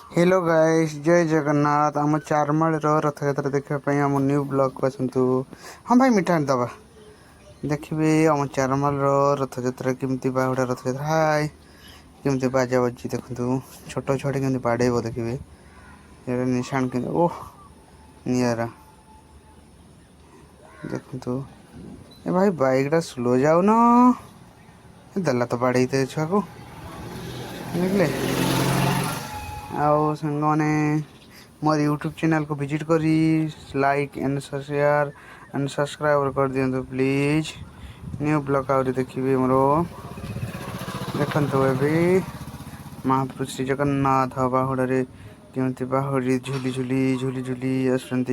Hello guys, जय जगन्नाथ। आम चारमाल रथ यात्रा देखापी आम न्यू ब्लॉग को आसतु। हाँ भाई मिठा दबा देखिए आम चारमाल रथ यात्रा केमती बाहुड़ा रथ यात्रा हाय केमती बाजा बजी देखु छोट छुआटे केमती बाड़ेब देखिए निशाण के ओह निरा देखु ए भाई बाइकटा स्लो जाऊन देला तो बाड़े छुआ को देखले आओ संग मैंने मोर यूट्यूब चैनल को विजिट करी like and share and subscribe कर दिंतु प्लीज। न्यू ब्लॉग आउरी देखिए मोर देखो ए महाप्रभु श्री जगन्नाथ बाहुड़े केमती बाहुड़ी झुली झुली झुली झुली आसुँच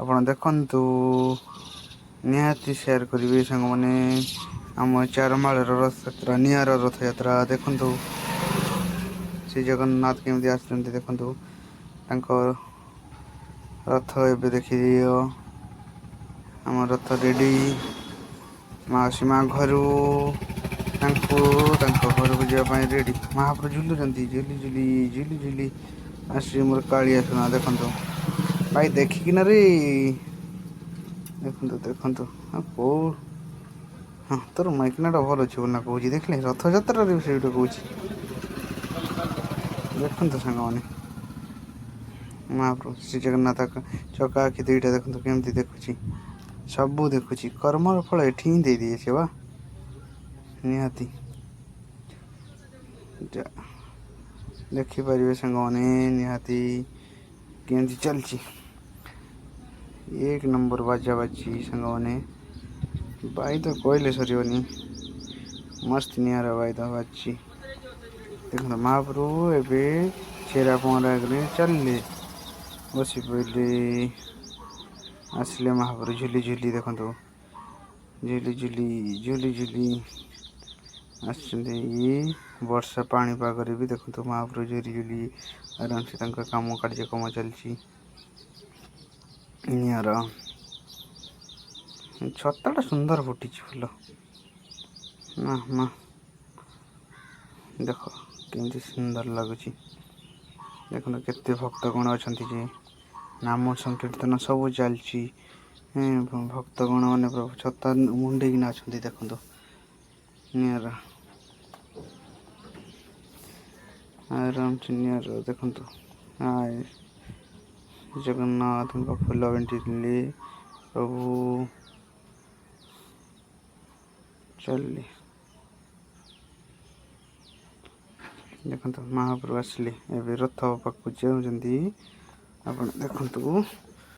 आप देखु निहाती शेयर करेंगे सांग मैंने आम चारमाल रथ यात्रा निआर रथ यात्रा देखु श्री जगन्नाथ केमती आसुँच देखु रथ एवं देखिए आम रथ रेडी माउसी माँ घर घर को जावाई रेडी महाप्रभु झुलुंट झुली झुली झुली झुली आसी मोर कालिया सुना देखु भाई देखिकिन रे देखु देखु हाँ कौ हाँ तोर माइकनाटा भल अच्छे बोलना कौच देखले रथ यात्रा से कौच देखु सांग मैंने महाप्रभु श्री जगन्नाथ चका आखि दुईटा देखु केमती देखुची सबू देखुची कर्मर फल एठी ही दे दिए से वा निहाती देखिपारे सांग मैंने निहाती केमती चलची एक नंबर बाजा बाजी सांग मैंने बाई तो कहले सरनी मस्त निरा बाई तो बाजी देखो महाप्रभु एवं चेरा पहरा चलले बसी पड़े आसले महाप्रभु झुली झुली देखु झुली झुली झुली झुली आस वर्षा पाणीपाग भी देखु महाप्रभु झुली झुली आराम से काम कार्यक्रम चलती निर छताटा सुंदर फुटी फुल ना ना देख केमती सुंदर लगुच देखो केते भक्तगण अच्छा जे नाम संकीर्तन सब चलती भक्तगण मैंने प्रभु छता मुंडेकिना अच्छा देखु निरा आराम से निरा देखु आए जगन्नाथ फुल बेंटी प्रभु चलिए देखो महाप्रभु आसले ए रथ पाक जाऊँच आप देखु